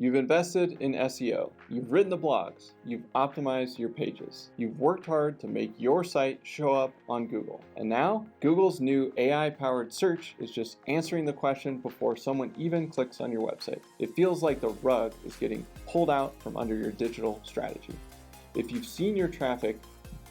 You've invested in SEO, you've written the blogs, you've optimized your pages, you've worked hard to make your site show up on Google. And now, Google's new AI-powered search is just answering the question before someone even clicks on your website. It feels like the rug is getting pulled out from under your digital strategy. If you've seen your traffic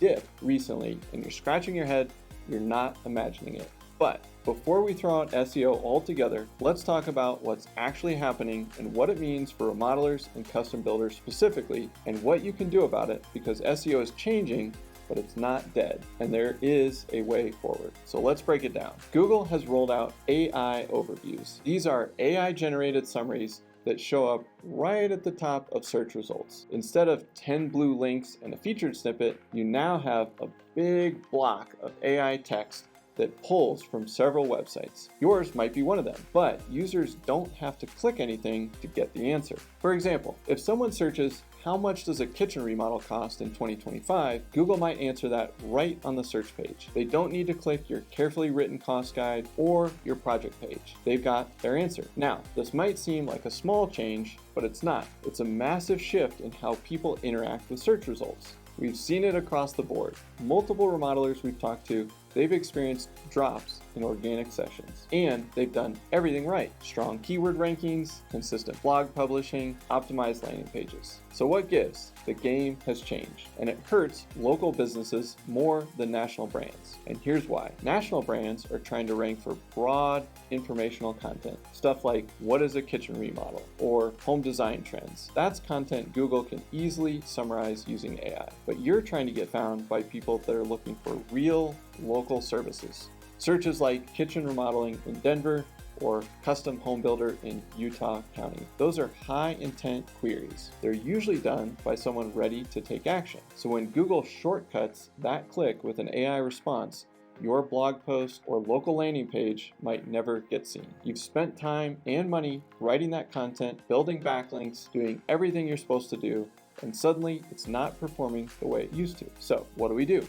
dip recently and you're scratching your head, you're not imagining it. But before we throw out SEO altogether, let's talk about what's actually happening and what it means for remodelers and custom builders specifically, and what you can do about it, because SEO is changing, but it's not dead, and there is a way forward. So let's break it down. Google has rolled out AI overviews. These are AI-generated summaries that show up right at the top of search results. Instead of 10 blue links and a featured snippet, you now have a big block of AI text that pulls from several websites. Yours might be one of them, but users don't have to click anything to get the answer. For example, if someone searches, "How much does a kitchen remodel cost in 2025?" Google might answer that right on the search page. They don't need to click your carefully written cost guide or your project page. They've got their answer. Now, this might seem like a small change, but it's not. It's a massive shift in how people interact with search results. We've seen it across the board. Multiple remodelers we've talked to, they've experienced drops in organic sessions, and they've done everything right. Strong keyword rankings, consistent blog publishing, optimized landing pages. So what gives? The game has changed, and it hurts local businesses more than national brands. And here's why. National brands are trying to rank for broad informational content. Stuff like, what is a kitchen remodel? Or home design trends. That's content Google can easily summarize using AI. But you're trying to get found by people that are looking for real local services. Searches like kitchen remodeling in Denver or custom home builder in Utah County. Those are high intent queries. They're usually done by someone ready to take action. So when Google shortcuts that click with an AI response, your blog post or local landing page might never get seen. You've spent time and money writing that content, building backlinks, doing everything you're supposed to do, and suddenly it's not performing the way it used to. So what do?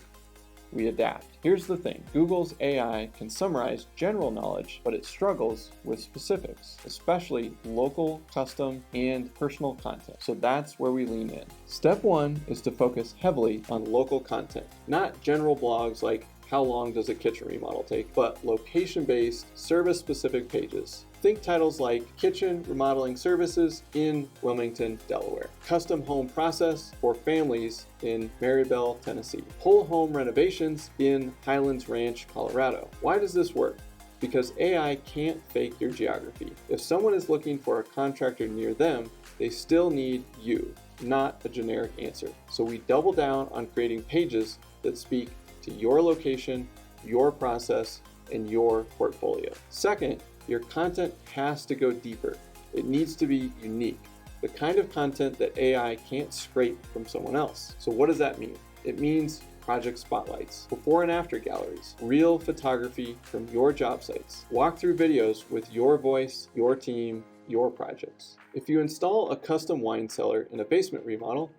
We adapt. Here's the thing. Google's AI can summarize general knowledge, but it struggles with specifics, especially local, custom, and personal content. So that's where we lean in. Step one is to focus heavily on local content, not general blogs like "How long does a kitchen remodel take?" but location-based, service-specific pages. Think titles like "Kitchen Remodeling Services in Wilmington, Delaware," "Custom Home Process for Families in Maryville, Tennessee," "Whole Home Renovations in Highlands Ranch, Colorado." Why does this work? Because AI can't fake your geography. If someone is looking for a contractor near them, they still need you, not a generic answer. So we double down on creating pages that speak to your location, your process, and your portfolio. Second, your content has to go deeper. It needs to be unique, the kind of content that AI can't scrape from someone else. So what does that mean? It means project spotlights, before and after galleries, real photography from your job sites, walkthrough videos with your voice, your team, your projects. If you install a custom wine cellar in a basement remodel,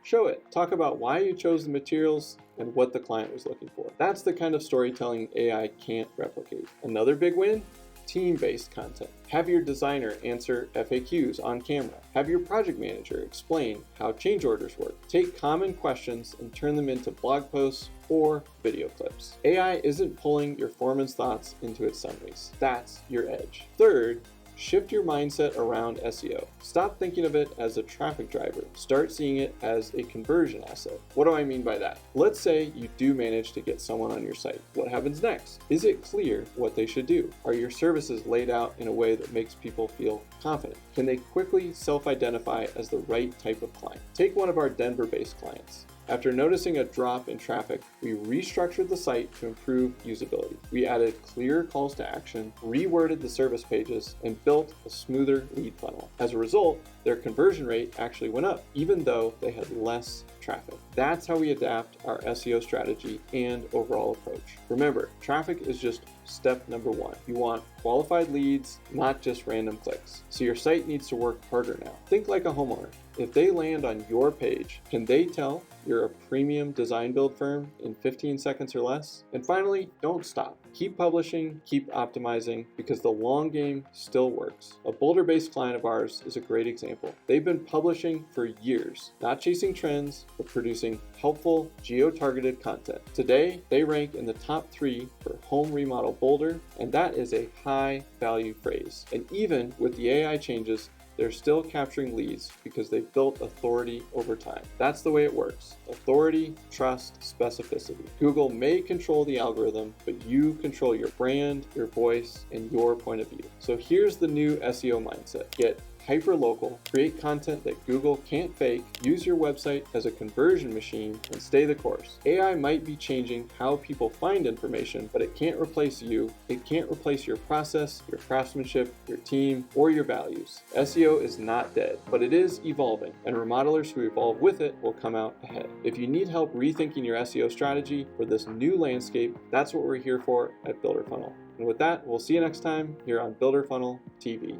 show it. Talk about why you chose the materials and what the client was looking for. That's the kind of storytelling AI can't replicate. Another big win? Team-based content. Have your designer answer FAQs on camera. Have your project manager explain how change orders work. Take common questions and turn them into blog posts or video clips. AI isn't pulling your foreman's thoughts into its summaries. That's your edge. Third, shift your mindset around SEO. Stop thinking of it as a traffic driver. Start seeing it as a conversion asset. What do I mean by that? Let's say you do manage to get someone on your site. What happens next? Is it clear what they should do? Are your services laid out in a way that makes people feel confident? Can they quickly self-identify as the right type of client? Take one of our Denver-based clients. After noticing a drop in traffic, we restructured the site to improve usability. We added clear calls to action, reworded the service pages, and built a smoother lead funnel. As a result, their conversion rate actually went up, even though they had less traffic. That's how we adapt our SEO strategy and overall approach. Remember, traffic is just step number one. You want qualified leads, not just random clicks. So your site needs to work harder now. Think like a homeowner. If they land on your page, can they tell you're a premium design build firm in 15 seconds or less? And finally, don't stop. Keep publishing, keep optimizing, because the long game still works. A Boulder-based client of ours is a great example. They've been publishing for years, not chasing trends, but producing helpful, geo-targeted content. Today, they rank in the top 3 for home remodel Boulder, and that is a high-value phrase. And even with the AI changes, they're still capturing leads because they've built authority over time. That's the way it works. Authority, trust, specificity. Google may control the algorithm, but you control your brand, your voice, and your point of view. So here's the new SEO mindset. Get hyperlocal, create content that Google can't fake, use your website as a conversion machine, and stay the course. AI might be changing how people find information, but it can't replace you. It can't replace your process, your craftsmanship, your team, or your values. SEO is not dead, but it is evolving, and remodelers who evolve with it will come out ahead. If you need help rethinking your SEO strategy for this new landscape, that's what we're here for at Builder Funnel. And with that, we'll see you next time here on Builder Funnel TV.